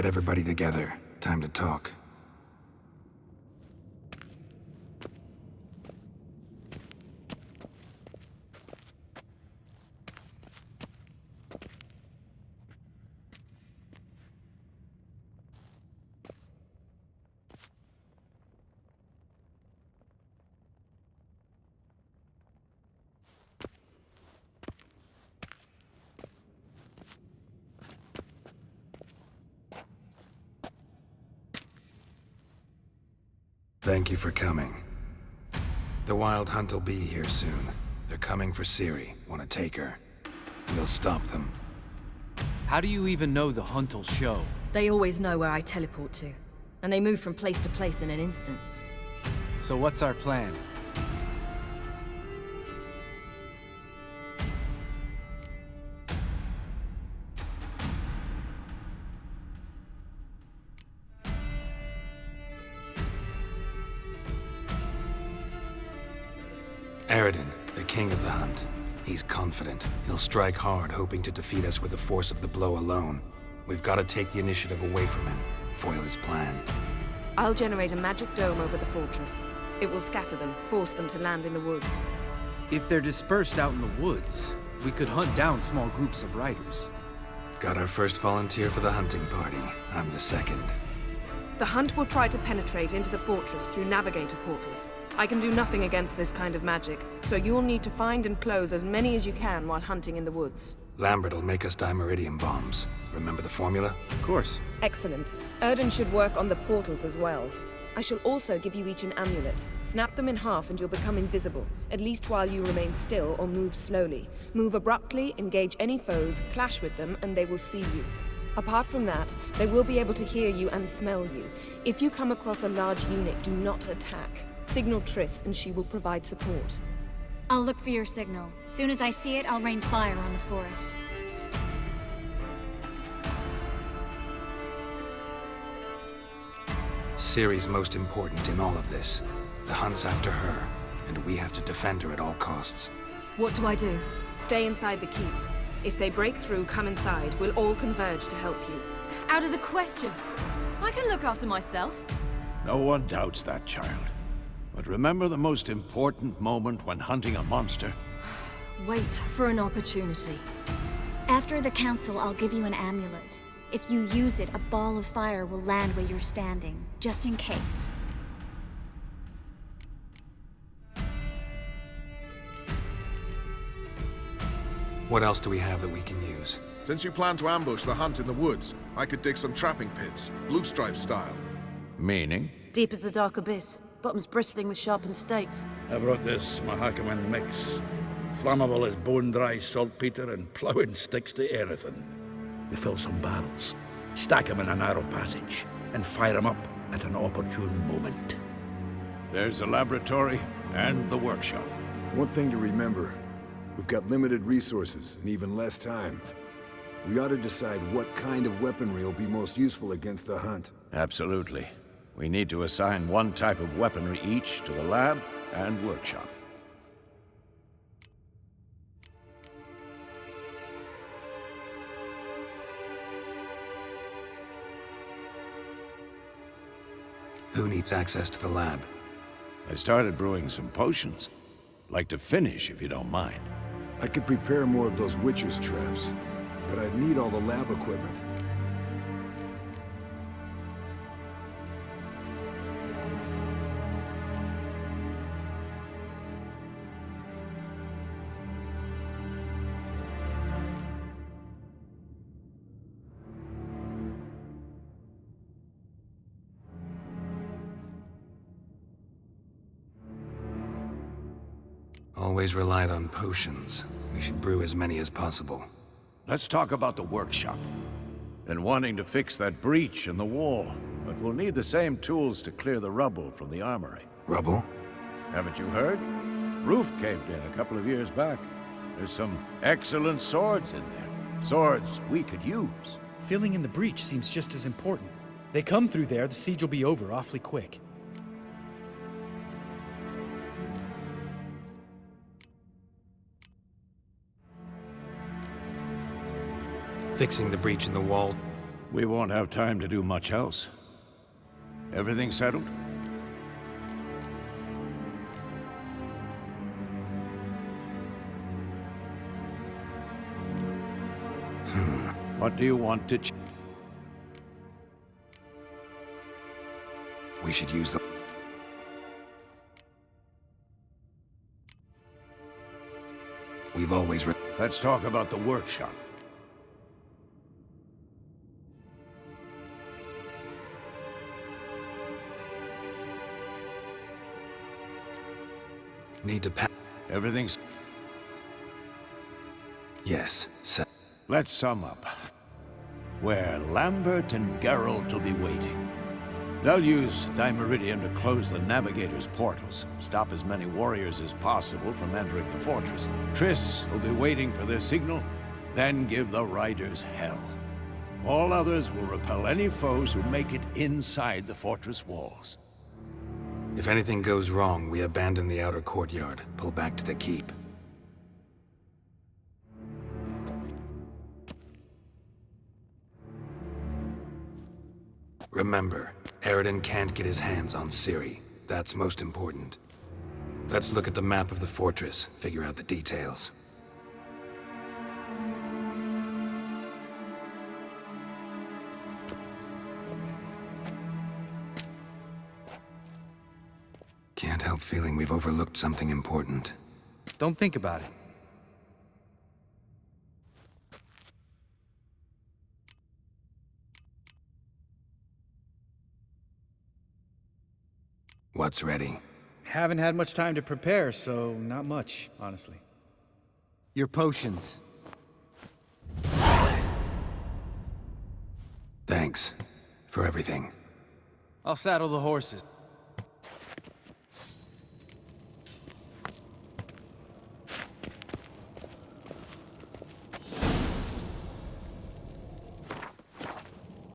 Get everybody together. Time to talk. Thank you for coming. The Wild Hunt will be here soon. They're coming for Ciri. Want to take her. We'll stop them. How do you even know the Hunt'll show? They always know where I teleport to. And they move from place to place in an instant. So what's our plan? Aradin, the king of the hunt. He's confident. He'll strike hard, hoping to defeat us with the force of the blow alone. We've got to take the initiative away from him, foil his plan. I'll generate a magic dome over the fortress. It will scatter them, force them to land in the woods. If they're dispersed out in the woods, we could hunt down small groups of riders. Got our first volunteer for the hunting party. I'm the second. The hunt will try to penetrate into the fortress through navigator portals. I can do nothing against this kind of magic, so you'll need to find and close as many as you can while hunting in the woods. Lambert'll make us dimeridium bombs. Remember the formula? Of course. Excellent. Erden should work on the portals as well. I shall also give you each an amulet. Snap them in half and you'll become invisible, at least while you remain still or move slowly. Move abruptly, engage any foes, clash with them, and they will see you. Apart from that, they will be able to hear you and smell you. If you come across a large unit, do not attack. Signal Triss and she will provide support. I'll look for your signal. Soon as I see it, I'll rain fire on the forest. Ciri's most important in all of this. The hunt's after her, and we have to defend her at all costs. What do I do? Stay inside the keep. If they break through, come inside. We'll all converge to help you. Out of the question. I can look after myself. No one doubts that, child. But remember the most important moment when hunting a monster? Wait for an opportunity. After the council, I'll give you an amulet. If you use it, a ball of fire will land where you're standing, just in case. What else do we have that we can use? Since you plan to ambush the hunt in the woods, I could dig some trapping pits, blue stripe style. Meaning? Deep as the dark abyss, bottoms bristling with sharpened stakes. I brought this Mahakaman mix. Flammable as bone-dry saltpeter and ploughing sticks to anything. We fill some barrels, stack them in a narrow passage, and fire them up at an opportune moment. There's a laboratory and the workshop. One thing to remember, we've got limited resources and even less time. We ought to decide what kind of weaponry will be most useful against the hunt. Absolutely. We need to assign one type of weaponry each to the lab and workshop. Who needs access to the lab? I started brewing some potions. Like to finish, if you don't mind. I could prepare more of those Witcher's traps, but I'd need all the lab equipment. Always relied on potions. We should brew as many as possible. Let's talk about the workshop. Been wanting to fix that breach in the wall, but we'll need the same tools to clear the rubble from the armory. Rubble? Haven't you heard? Roof caved in a couple of years back. There's some excellent swords in there. Swords we could use. Filling in the breach seems just as important. They come through there, the siege will be over awfully quick. Fixing the breach in the wall We won't have time to do much else. Everything settled? What do you want to We should use the... We've always... Let's talk about the workshop. Need to pack... Everything's... Yes, Let's sum up. Where Lambert and Geralt will be waiting. They'll use Dimeridium to close the Navigator's portals, stop as many warriors as possible from entering the fortress. Triss will be waiting for their signal, then give the Riders hell. All others will repel any foes who make it inside the fortress walls. If anything goes wrong, we abandon the outer courtyard, pull back to the keep. Remember, Eridan can't get his hands on Ciri. That's most important. Let's look at the map of the fortress, figure out the details. Can't help feeling we've overlooked something important. Don't think about it. What's ready? Haven't had much time to prepare, so not much, honestly. Your potions. Thanks for everything. I'll saddle the horses.